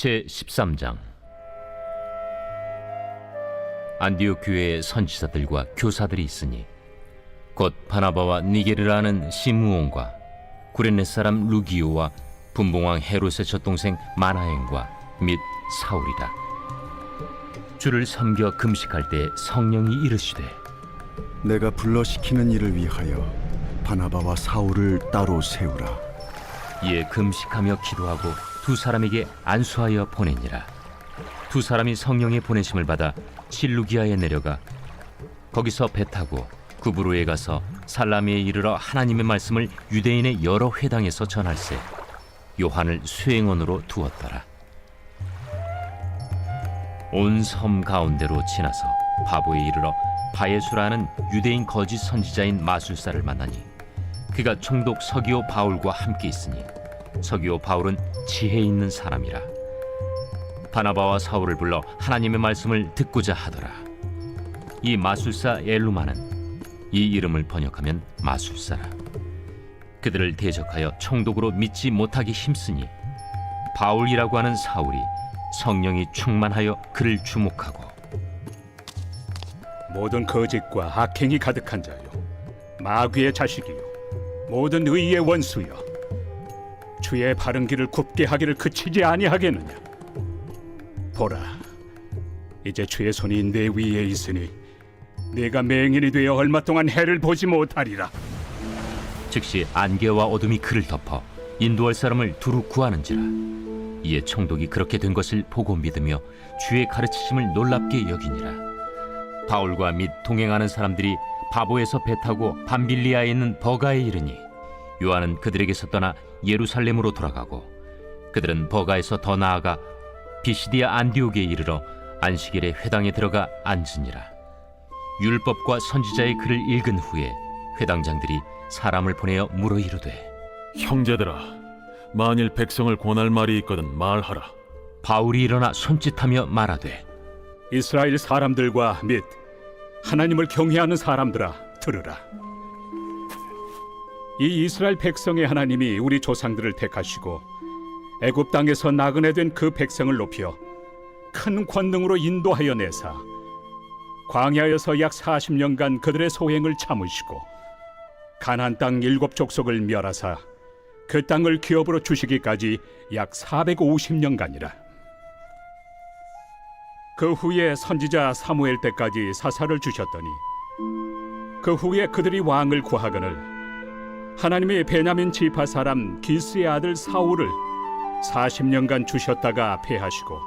제13장. 안디옥 교회에 선지자들과 교사들이 있으니 곧 바나바와 니게르라는 시므온과 구레네 사람 루기오와 분봉왕 헤롯의 젖동생 마나엔과 및 사울이라. 주를 섬겨 금식할 때 성령이 이르시되, 내가 불러시키는 일을 위하여 바나바와 사울을 따로 세우라. 이에 금식하며 기도하고 두 사람에게 안수하여 보내니라. 두 사람이 성령의 보내심을 받아 실루기아에 내려가 거기서 배 타고 구브로에 가서 살라미에 이르러 하나님의 말씀을 유대인의 여러 회당에서 전할세 요한을 수행원으로 두었더라. 온 섬 가운데로 지나서 바보에 이르러 바예수라는 유대인 거짓 선지자인 마술사를 만나니 그가 총독 서기오 바울과 함께 있으니 서기오 바울은 지혜 있는 사람이라. 바나바와 사울을 불러 하나님의 말씀을 듣고자 하더라. 이 마술사 엘루마는, 이 이름을 번역하면 마술사라, 그들을 대적하여 총독으로 믿지 못하기 힘쓰니 바울이라고 하는 사울이 성령이 충만하여 그를 주목하고, 모든 거짓과 악행이 가득한 자요, 마귀의 자식이요, 모든 의의 원수여, 주의 바른 길을 굽게 하기를 그치지 아니하겠느냐. 보라, 이제 주의 손이 내 위에 있으니 네가 맹인이 되어 얼마 동안 해를 보지 못하리라. 즉시 안개와 어둠이 그를 덮어 인도할 사람을 두루 구하는지라. 이에 총독이 그렇게 된 것을 보고 믿으며 주의 가르치심을 놀랍게 여기니라. 바울과 및 동행하는 사람들이 바보에서 배 타고 밤빌리아에 있는 버가에 이르니 요한은 그들에게서 떠나 예루살렘으로 돌아가고, 그들은 버가에서 더 나아가 비시디아 안디옥에 이르러 안식일에 회당에 들어가 앉으니라. 율법과 선지자의 글을 읽은 후에 회당장들이 사람을 보내어 물어 이르되, 형제들아, 만일 백성을 권할 말이 있거든 말하라. 바울이 일어나 손짓하며 말하되, 이스라엘 사람들과 및 하나님을 경외하는 사람들아, 들으라. 이 이스라엘 백성의 하나님이 우리 조상들을 택하시고 애굽 땅에서 나그네 된 그 백성을 높여 큰 권능으로 인도하여 내사 광야에서 약 40년간 그들의 소행을 참으시고 가나안 땅 7족속을 멸하사 그 땅을 기업으로 주시기까지 약 450년간이라. 그 후에 선지자 사무엘 때까지 사사를 주셨더니 그 후에 그들이 왕을 구하거늘 하나님이 베냐민 지파 사람 기스의 아들 사울을 40년간 주셨다가 패하시고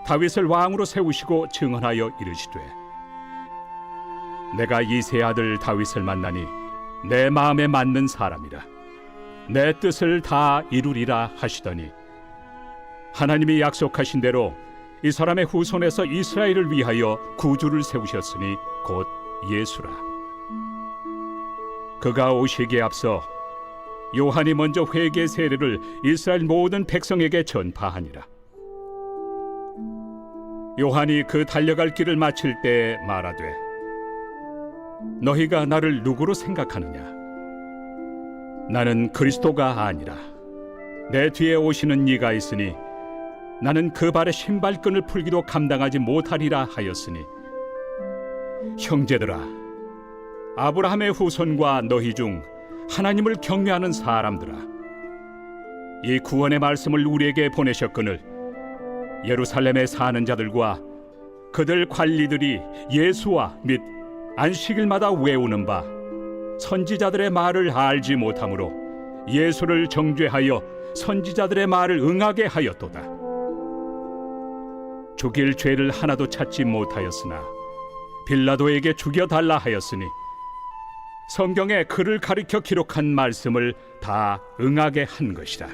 다윗을 왕으로 세우시고 증언하여 이르시되, 내가 이새의 아들 다윗을 만나니 내 마음에 맞는 사람이라, 내 뜻을 다 이루리라 하시더니 하나님이 약속하신 대로 이 사람의 후손에서 이스라엘을 위하여 구주를 세우셨으니 곧 예수라. 그가 오시기에 앞서 요한이 먼저 회개 세례를 이스라엘 모든 백성에게 전파하니라. 요한이 그 달려갈 길을 마칠 때 말하되, 너희가 나를 누구로 생각하느냐? 나는 그리스도가 아니라 내 뒤에 오시는 이가 있으니 나는 그 발의 신발끈을 풀기도 감당하지 못하리라 하였으니, 형제들아, 아브라함의 후손과 너희 중 하나님을 경외하는 사람들아, 이 구원의 말씀을 우리에게 보내셨거늘 예루살렘에 사는 자들과 그들 관리들이 예수와 및 안식일마다 외우는 바 선지자들의 말을 알지 못하므로 예수를 정죄하여 선지자들의 말을 응하게 하였도다. 죽일 죄를 하나도 찾지 못하였으나 빌라도에게 죽여달라 하였으니 성경에 그를 가리켜 기록한 말씀을 다 응하게 한 것이다.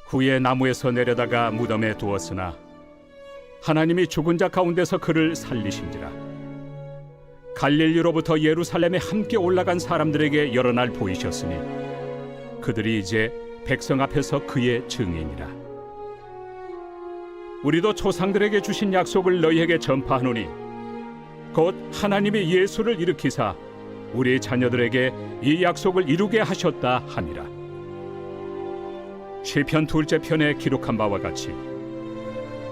후에 나무에서 내려다가 무덤에 두었으나 하나님이 죽은 자 가운데서 그를 살리신지라. 갈릴리로부터 예루살렘에 함께 올라간 사람들에게 여러 날 보이셨으니 그들이 이제 백성 앞에서 그의 증인이라. 우리도 조상들에게 주신 약속을 너희에게 전파하노니 곧 하나님이 예수를 일으키사 우리 자녀들에게 이 약속을 이루게 하셨다 함이라. 시편 둘째 편에 기록한 바와 같이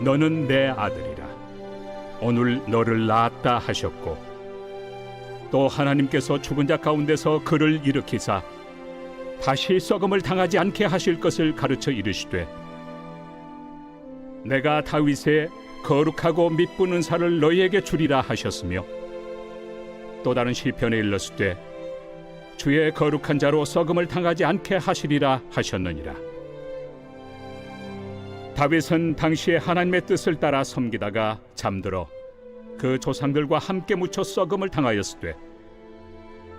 너는 내 아들이라 오늘 너를 낳았다 하셨고 또 하나님께서 죽은 자 가운데서 그를 일으키사 다시 썩음을 당하지 않게 하실 것을 가르쳐 이르시되 내가 다윗의 거룩하고 미쁜 은사를 너희에게 주리라 하셨으며 또 다른 시편에 일렀을 주의 거룩한 자로 썩음을 당하지 않게 하시리라 하셨느니라. 다윗은 당시에 하나님의 뜻을 따라 섬기다가 잠들어 그 조상들과 함께 묻혀 썩음을 당하였으되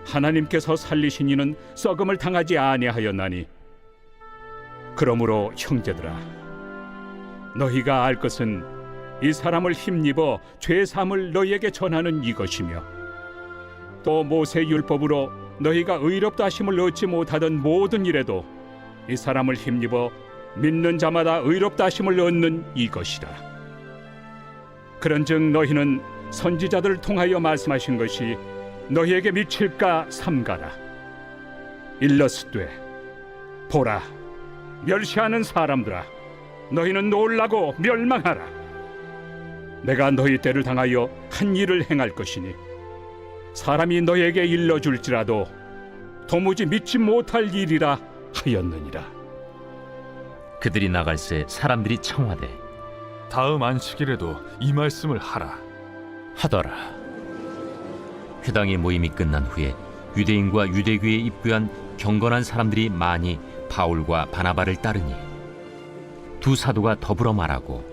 하나님께서 살리신 이는 썩음을 당하지 아니하였나니 그러므로 형제들아 너희가 알 것은 이 사람을 힘입어 죄 사함을 너희에게 전하는 이것이며 또 모세 율법으로 너희가 의롭다 하심을 얻지 못하던 모든 일에도 이 사람을 힘입어 믿는 자마다 의롭다 하심을 얻는 이것이라. 그런즉 너희는 선지자들을 통하여 말씀하신 것이 너희에게 미칠까 삼가라. 일러스되 보라 멸시하는 사람들아 너희는 놀라고 멸망하라. 내가 너희 때를 당하여 한 일을 행할 것이니 사람이 너희에게 일러줄지라도 도무지 믿지 못할 일이라 하였느니라. 그들이 나갈새 사람들이 청하되 다음 안식일에도 이 말씀을 하라. 하더라. 회당의 모임이 끝난 후에 유대인과 유대교에 입부한 경건한 사람들이 많이 바울과 바나바를 따르니 두 사도가 더불어 말하고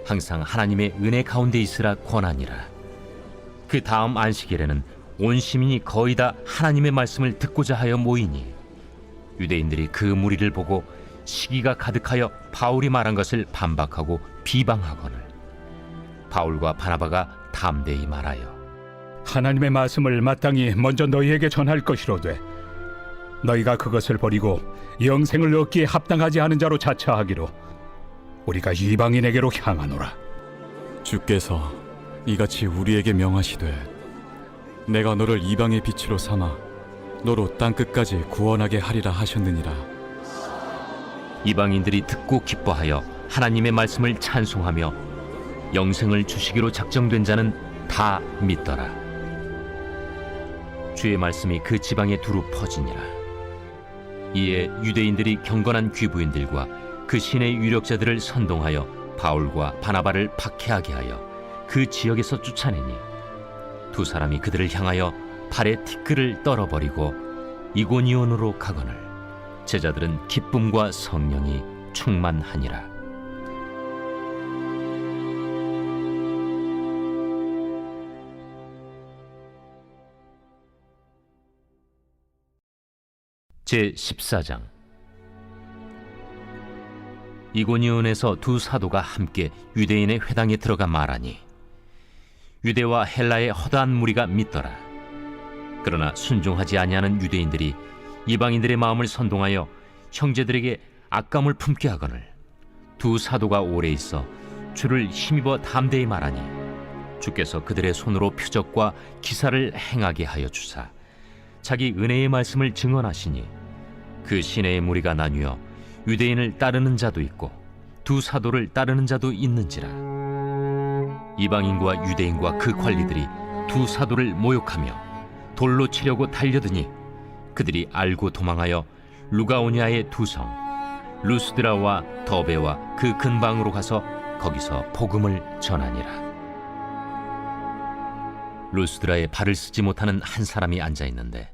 항상 하나님의 은혜 가운데 있으라 권하니라. 그 다음 안식일에는 온 시민이 거의 다 하나님의 말씀을 듣고자 하여 모이니 유대인들이 그 무리를 보고 시기가 가득하여 바울이 말한 것을 반박하고 비방하거늘 바울과 바나바가 담대히 말하여 하나님의 말씀을 마땅히 먼저 너희에게 전할 것이로되 너희가 그것을 버리고 영생을 얻기에 합당하지 않은 자로 자처하기로 우리가 이방인에게로 향하노라. 주께서 이같이 우리에게 명하시되 내가 너를 이방의 빛으로 삼아 너로 땅끝까지 구원하게 하리라 하셨느니라. 이방인들이 듣고 기뻐하여 하나님의 말씀을 찬송하며 영생을 주시기로 작정된 자는 다 믿더라. 주의 말씀이 그 지방에 두루 퍼지니라. 이에 유대인들이 경건한 귀부인들과 그 신의 유력자들을 선동하여 바울과 바나바를 박해하게 하여 그 지역에서 쫓아내니 두 사람이 그들을 향하여 발에 티끌을 떨어버리고 이고니온으로 가거늘 제자들은 기쁨과 성령이 충만하니라. 제14장. 이고니온에서 두 사도가 함께 유대인의 회당에 들어가 말하니 유대와 헬라의 허다한 무리가 믿더라. 그러나 순종하지 아니하는 유대인들이 이방인들의 마음을 선동하여 형제들에게 악감을 품게 하거늘 두 사도가 오래 있어 주를 힘입어 담대히 말하니 주께서 그들의 손으로 표적과 기사를 행하게 하여 주사 자기 은혜의 말씀을 증언하시니 그 시내의 무리가 나뉘어 유대인을 따르는 자도 있고 두 사도를 따르는 자도 있는지라. 이방인과 유대인과 그 관리들이 두 사도를 모욕하며 돌로 치려고 달려드니 그들이 알고 도망하여 루가오냐의 두 성 루스드라와 더베와 그 근방으로 가서 거기서 복음을 전하니라. 루스드라에 발을 쓰지 못하는 한 사람이 앉아 있는데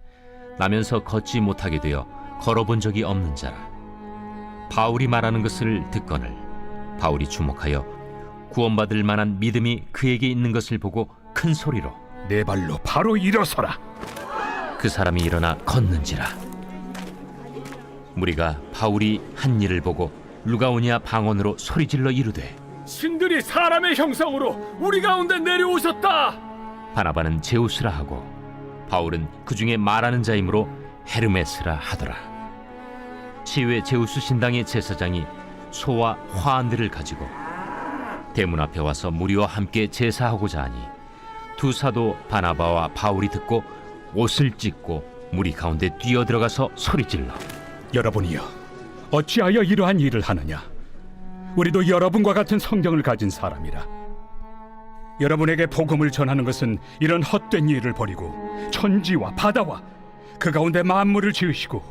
나면서 걷지 못하게 되어 걸어본 적이 없는 자라. 바울이 말하는 것을 듣거늘 바울이 주목하여 구원받을 만한 믿음이 그에게 있는 것을 보고 큰 소리로 내 발로 바로 일어서라. 그 사람이 일어나 걷는지라. 무리가 바울이 한 일을 보고 루가오냐 방언으로 소리질러 이르되 신들이 사람의 형상으로 우리 가운데 내려오셨다. 바나바는 제우스라 하고 바울은 그 중에 말하는 자이므로 헤르메스라 하더라. 시외 제우스 신당의 제사장이 소와 화환들을 가지고 대문 앞에 와서 무리와 함께 제사하고자 하니 두 사도 바나바와 바울이 듣고 옷을 찢고 무리 가운데 뛰어들어가서 소리질러 여러분이여 어찌하여 이러한 일을 하느냐? 우리도 여러분과 같은 성경을 가진 사람이라. 여러분에게 복음을 전하는 것은 이런 헛된 일을 버리고 천지와 바다와 그 가운데 만물을 지으시고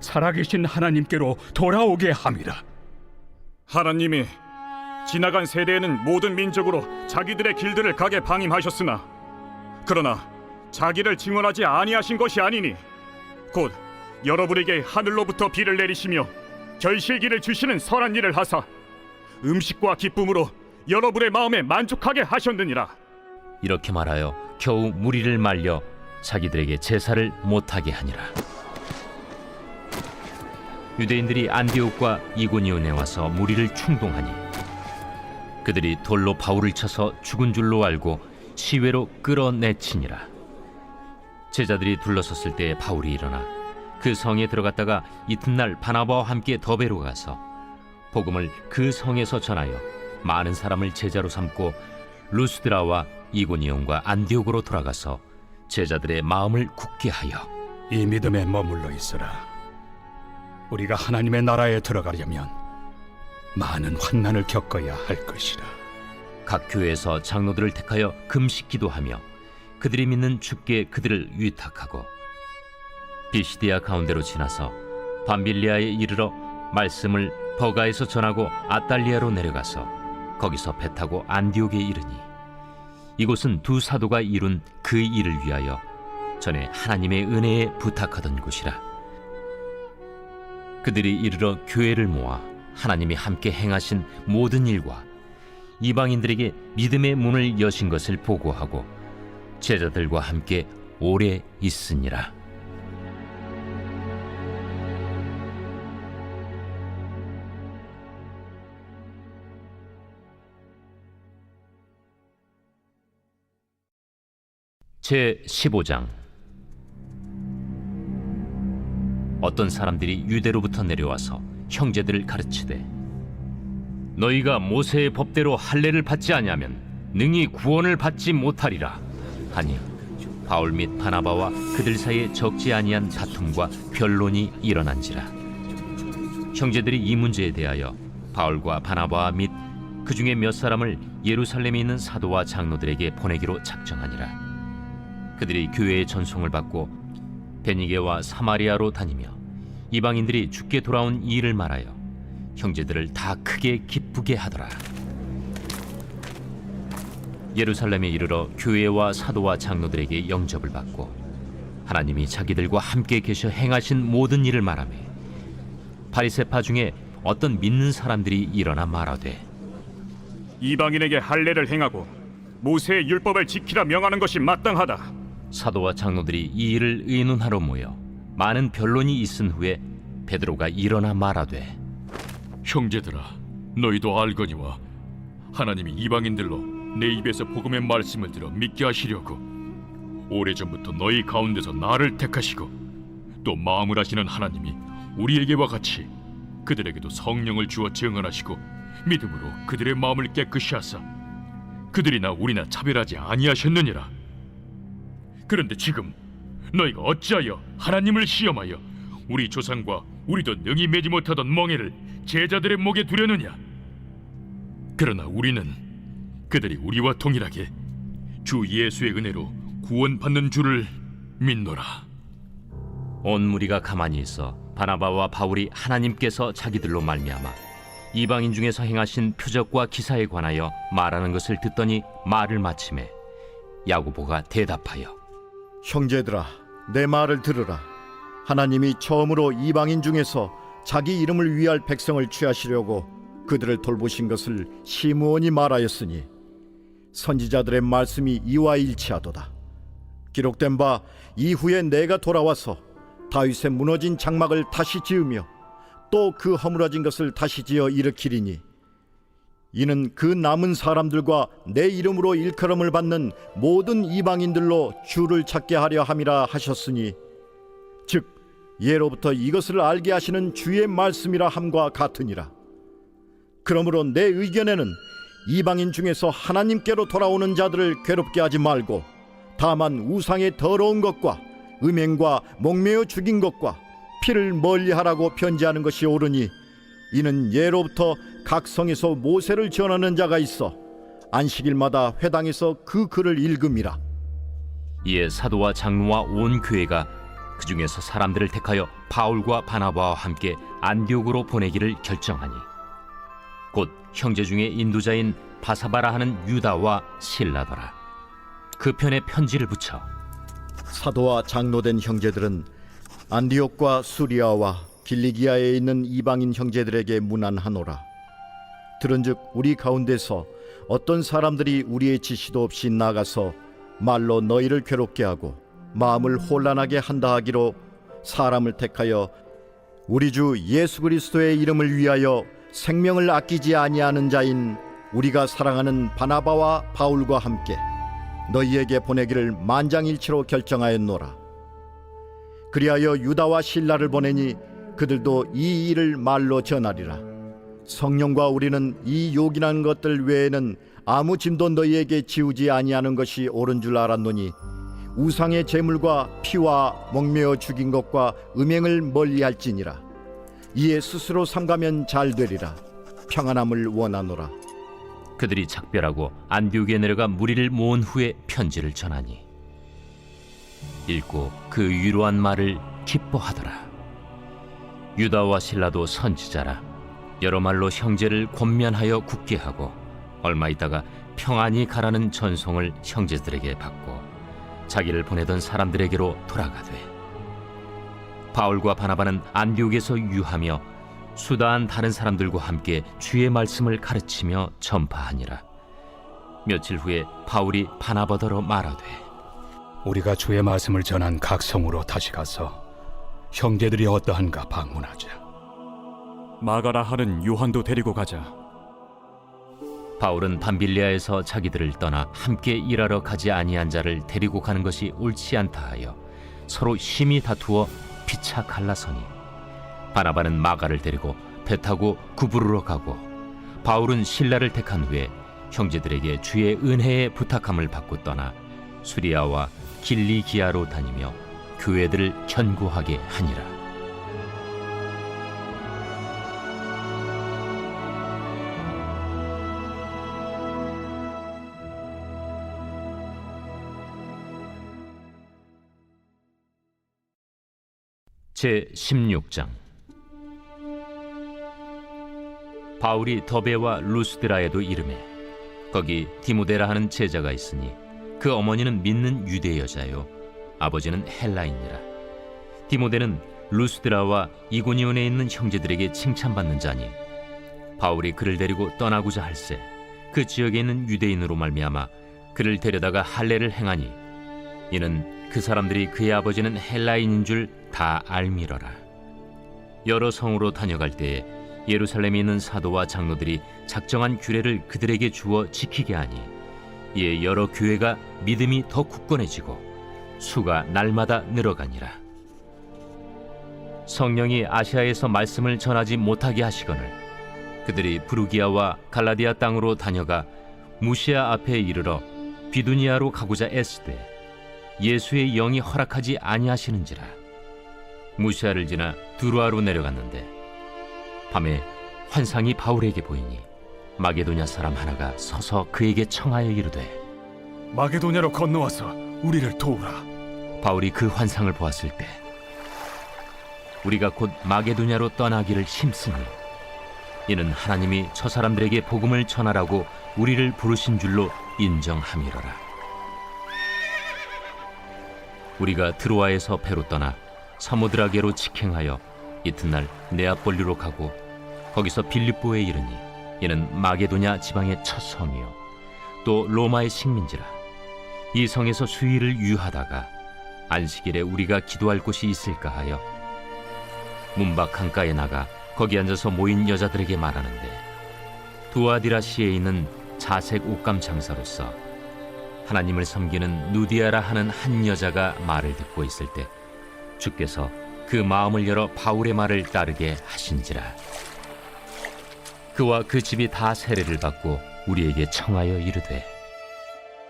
살아계신 하나님께로 돌아오게 함이라. 하나님이 지나간 세대에는 모든 민족으로 자기들의 길들을 가게 방임하셨으나 그러나 자기를 증언하지 아니하신 것이 아니니 곧 여러분에게 하늘로부터 비를 내리시며 결실기를 주시는 선한 일을 하사 음식과 기쁨으로 여러분의 마음에 만족하게 하셨느니라. 이렇게 말하여 겨우 무리를 말려 자기들에게 제사를 못하게 하니라. 유대인들이 안디옥과 이고니온에 와서 무리를 충동하니 그들이 돌로 바울을 쳐서 죽은 줄로 알고 시외로 끌어내치니라. 제자들이 둘러섰을 때 바울이 일어나 그 성에 들어갔다가 이튿날 바나바와 함께 더베로 가서 복음을 그 성에서 전하여 많은 사람을 제자로 삼고 루스드라와 이고니온과 안디옥으로 돌아가서 제자들의 마음을 굳게 하여 이 믿음에 머물러 있으라. 우리가 하나님의 나라에 들어가려면 많은 환난을 겪어야 할 것이라. 각 교회에서 장로들을 택하여 금식 기도하며 그들이 믿는 주께 그들을 위탁하고 비시디아 가운데로 지나서 밤빌리아에 이르러 말씀을 버가에서 전하고 아달리아로 내려가서 거기서 배 타고 안디옥에 이르니 이곳은 두 사도가 이룬 그 일을 위하여 전에 하나님의 은혜에 부탁하던 곳이라. 그들이 이르러 교회를 모아 하나님이 함께 행하신 모든 일과 이방인들에게 믿음의 문을 여신 것을 보고하고 제자들과 함께 오래 있으니라. 제 15장. 어떤 사람들이 유대로부터 내려와서 형제들을 가르치되 너희가 모세의 법대로 할례를 받지 아니하면 능히 구원을 받지 못하리라 하니 바울 및 바나바와 그들 사이에 적지 아니한 다툼과 변론이 일어난지라. 형제들이 이 문제에 대하여 바울과 바나바 및 그 중에 몇 사람을 예루살렘에 있는 사도와 장로들에게 보내기로 작정하니라. 그들이 교회의 전송을 받고 베니게와 사마리아로 다니며 이방인들이 주께 돌아온 이 일을 말하여 형제들을 다 크게 기쁘게 하더라. 예루살렘에 이르러 교회와 사도와 장로들에게 영접을 받고 하나님이 자기들과 함께 계셔 행하신 모든 일을 말하며 바리새파 중에 어떤 믿는 사람들이 일어나 말하되 이방인에게 할례를 행하고 모세의 율법을 지키라 명하는 것이 마땅하다. 사도와 장로들이 이 일을 의논하러 모여 많은 변론이 있은 후에 베드로가 일어나 말하되 형제들아, 너희도 알거니와 하나님이 이방인들로 내 입에서 복음의 말씀을 들어 믿게 하시려고 오래전부터 너희 가운데서 나를 택하시고 또 마음을 하시는 하나님이 우리에게와 같이 그들에게도 성령을 주어 증언하시고 믿음으로 그들의 마음을 깨끗이 하사 그들이나 우리나 차별하지 아니하셨느니라. 그런데 지금 너희가 어찌하여 하나님을 시험하여 우리 조상과 우리도 능히 매지 못하던 멍에를 제자들의 목에 두려느냐? 그러나 우리는 그들이 우리와 동일하게 주 예수의 은혜로 구원받는 줄을 믿노라. 온 무리가 가만히 있어 바나바와 바울이 하나님께서 자기들로 말미암아 이방인 중에서 행하신 표적과 기사에 관하여 말하는 것을 듣더니 말을 마치매 야고보가 대답하여 형제들아, 내 말을 들으라. 하나님이 처음으로 이방인 중에서 자기 이름을 위할 백성을 취하시려고 그들을 돌보신 것을 시므온이 말하였으니 선지자들의 말씀이 이와 일치하도다. 기록된 바 이후에 내가 돌아와서 다윗의 무너진 장막을 다시 지으며 또 그 허물어진 것을 다시 지어 일으키리니 이는 그 남은 사람들과 내 이름으로 일컬음을 받는 모든 이방인들로 주를 찾게 하려 함이라 하셨으니 즉 예로부터 이것을 알게 하시는 주의 말씀이라 함과 같으니라. 그러므로 내 의견에는 이방인 중에서 하나님께로 돌아오는 자들을 괴롭게 하지 말고 다만 우상의 더러운 것과 음행과 목매어 죽인 것과 피를 멀리하라고 편지하는 것이 옳으니 이는 예로부터 각 성에서 모세를 전하는 자가 있어 안식일마다 회당에서 그 글을 읽음이라. 이에 사도와 장로와 온 교회가 그 중에서 사람들을 택하여 바울과 바나바와 함께 안디옥으로 보내기를 결정하니 곧 형제 중에 인도자인 바사바라 하는 유다와 실라더라. 그 편에 편지를 붙여 사도와 장로된 형제들은 안디옥과 수리아와 길리기아에 있는 이방인 형제들에게 문안하노라. 들은즉 우리 가운데서 어떤 사람들이 우리의 지시도 없이 나가서 말로 너희를 괴롭게 하고 마음을 혼란하게 한다 하기로 사람을 택하여 우리 주 예수 그리스도의 이름을 위하여 생명을 아끼지 아니하는 자인 우리가 사랑하는 바나바와 바울과 함께 너희에게 보내기를 만장일치로 결정하였노라. 그리하여 유다와 실라를 보내니 그들도 이 일을 말로 전하리라. 성령과 우리는 이 요긴한 것들 외에는 아무 짐도 너희에게 지우지 아니하는 것이 옳은 줄 알았노니 우상의 제물과 피와 목매어 죽인 것과 음행을 멀리할지니라. 이에 스스로 삼가면 잘 되리라. 평안함을 원하노라. 그들이 작별하고 안디옥에 내려가 무리를 모은 후에 편지를 전하니 읽고 그 위로한 말을 기뻐하더라. 유다와 실라도 선지자라 여러 말로 형제를 권면하여 굳게 하고 얼마 있다가 평안히 가라는 전송을 형제들에게 받고 자기를 보내던 사람들에게로 돌아가되 바울과 바나바는 안디옥에서 유하며 수다한 다른 사람들과 함께 주의 말씀을 가르치며 전파하니라. 며칠 후에 바울이 바나바더러 말하되 우리가 주의 말씀을 전한 각 성으로 다시 가서 형제들이 어떠한가 방문하자. 마가라 하는 요한도 데리고 가자. 바울은 밤빌리아에서 자기들을 떠나 함께 일하러 가지 아니한 자를 데리고 가는 것이 옳지 않다 하여 서로 심히 다투어 피차 갈라서니 바나바는 마가를 데리고 배 타고 구부르러 가고 바울은 실라를 택한 후에 형제들에게 주의 은혜에 부탁함을 받고 떠나 수리아와 길리기아로 다니며 교회들을 견고하게 하니라. 제 16장. 바울이 더베와 루스드라에도 이르매 거기 디모데라 하는 제자가 있으니 그 어머니는 믿는 유대 여자요 아버지는 헬라인이라. 디모데는 루스드라와 이고니온에 있는 형제들에게 칭찬받는 자니 바울이 그를 데리고 떠나고자 할세 그 지역에 있는 유대인으로 말미암아 그를 데려다가 할례를 행하니 이는 그 사람들이 그의 아버지는 헬라인인 줄 다 알미러라. 여러 성으로 다녀갈 때에 예루살렘에 있는 사도와 장로들이 작정한 규례를 그들에게 주어 지키게 하니 이에 여러 교회가 믿음이 더 굳건해지고 수가 날마다 늘어가니라. 성령이 아시아에서 말씀을 전하지 못하게 하시거늘 그들이 부르기아와 갈라디아 땅으로 다녀가 무시아 앞에 이르러 비두니아로 가고자 애쓰되 예수의 영이 허락하지 아니하시는지라. 무시아를 지나 두루아로 내려갔는데 밤에 환상이 바울에게 보이니 마게도냐 사람 하나가 서서 그에게 청하여 이르되 마게도냐로 건너와서 우리를 도우라. 바울이 그 환상을 보았을 때 우리가 곧 마게도냐로 떠나기를 힘쓰니 이는 하나님이 저 사람들에게 복음을 전하라고 우리를 부르신 줄로 인정함이로라. 우리가 드로아에서 배로 떠나 사모드라게로 직행하여 이튿날 네아폴리로 가고 거기서 빌립보에 이르니 이는 마게도냐 지방의 첫 성이요 또 로마의 식민지라. 이 성에서 수일을 유하다가 안식일에 우리가 기도할 곳이 있을까 하여 문밖 강가에 나가 거기 앉아서 모인 여자들에게 말하는데 두아디라시에 있는 자색 옷감 장사로서 하나님을 섬기는 누디아라 하는 한 여자가 말을 듣고 있을 때 주께서 그 마음을 열어 바울의 말을 따르게 하신지라. 그와 그 집이 다 세례를 받고 우리에게 청하여 이르되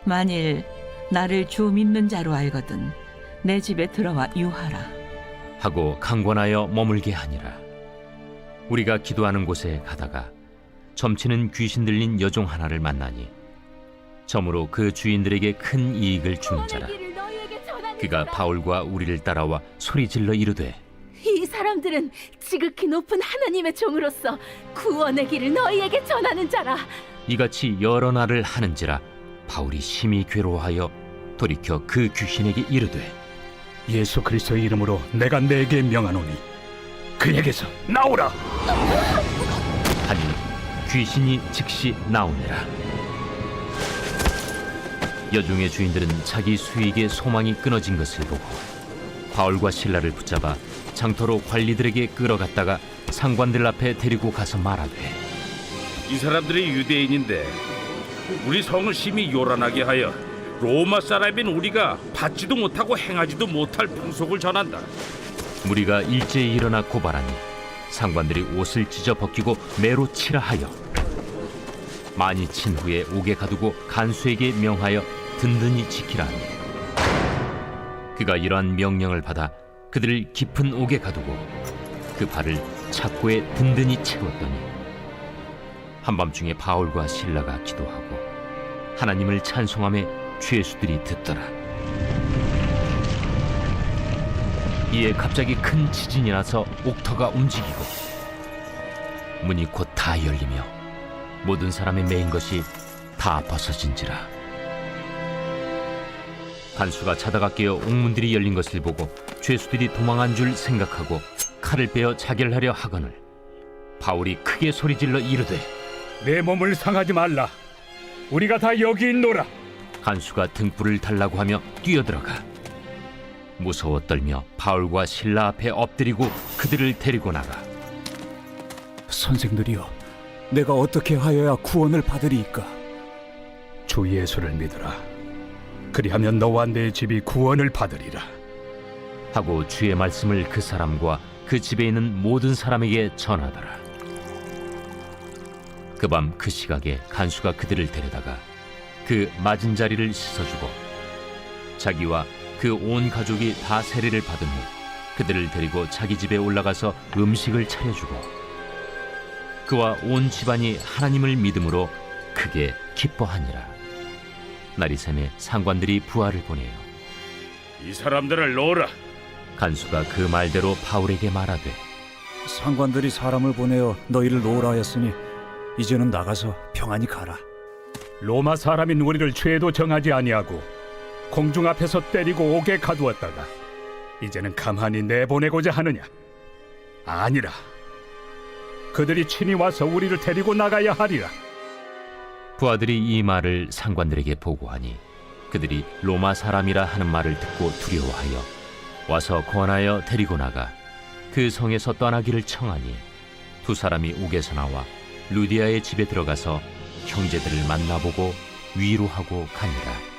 만일 나를 주 믿는 자로 알거든 내 집에 들어와 유하라 하고 강권하여 머물게 하니라. 우리가 기도하는 곳에 가다가 점치는 귀신 들린 여종 하나를 만나니 점으로 그 주인들에게 큰 이익을 주는 자라. 그가 바울과 우리를 따라와 소리질러 이르되 이 사람들은 지극히 높은 하나님의 종으로서 구원의 길을 너희에게 전하는 자라. 이같이 여러 날을 하는지라 바울이 심히 괴로워하여 돌이켜 그 귀신에게 이르되 예수 그리스도의 이름으로 내가 네게 명하노니 그에게서 나오라. 하니 귀신이 즉시 나오니라. 여종의 주인들은 자기 수익의 소망이 끊어진 것을 보고 바울과 실라를 붙잡아 장터로 관리들에게 끌어갔다가 상관들 앞에 데리고 가서 말하되 이 사람들이 유대인인데 우리 성을 심히 요란하게 하여 로마 사람인 우리가 받지도 못하고 행하지도 못할 풍속을 전한다. 무리가 일제히 일어나 고발하니 상관들이 옷을 찢어 벗기고 매로 치라 하여 많이 친 후에 옥에 가두고 간수에게 명하여 든든히 지키라 하니 그가 이러한 명령을 받아 그들을 깊은 옥에 가두고 그 발을 착고에 든든히 채웠더니 한밤중에 바울과 실라가 기도하고 하나님을 찬송하며 죄수들이 듣더라. 이에 갑자기 큰 지진이 나서 옥터가 움직이고 문이 곧 다 열리며 모든 사람의 매인 것이 다 벗어진지라. 간수가 자다가 깨어 옥문들이 열린 것을 보고 죄수들이 도망한 줄 생각하고 칼을 빼어 자결하려 하거늘 바울이 크게 소리질러 이르되 내 몸을 상하지 말라. 우리가 다 여기 있노라. 간수가 등불을 달라고 하며 뛰어들어가 무서워 떨며 바울과 실라 앞에 엎드리고 그들을 데리고 나가 선생들이여, 내가 어떻게 하여야 구원을 받으리이까? 주 예수를 믿으라. 그리하면 너와 내 집이 구원을 받으리라. 하고 주의 말씀을 그 사람과 그 집에 있는 모든 사람에게 전하더라. 그 밤 그 시각에 간수가 그들을 데려다가 그 맞은 자리를 씻어주고 자기와 그 온 가족이 다 세례를 받은 후 그들을 데리고 자기 집에 올라가서 음식을 차려주고 그와 온 집안이 하나님을 믿음으로 크게 기뻐하니라. 날이 새매 상관들이 부하를 보내요. 이 사람들을 놓으라. 간수가 그 말대로 바울에게 말하되 상관들이 사람을 보내어 너희를 놓으라 하였으니 이제는 나가서 평안히 가라. 로마 사람인 우리를 죄도 정하지 아니하고 공중 앞에서 때리고 옥에 가두었다가 이제는 가만히 내보내고자 하느냐? 아니라. 그들이 친히 와서 우리를 데리고 나가야 하리라. 부하들이 이 말을 상관들에게 보고하니 그들이 로마 사람이라 하는 말을 듣고 두려워하여 와서 권하여 데리고 나가 그 성에서 떠나기를 청하니 두 사람이 옥에서 나와 루디아의 집에 들어가서 형제들을 만나보고 위로하고 가니라.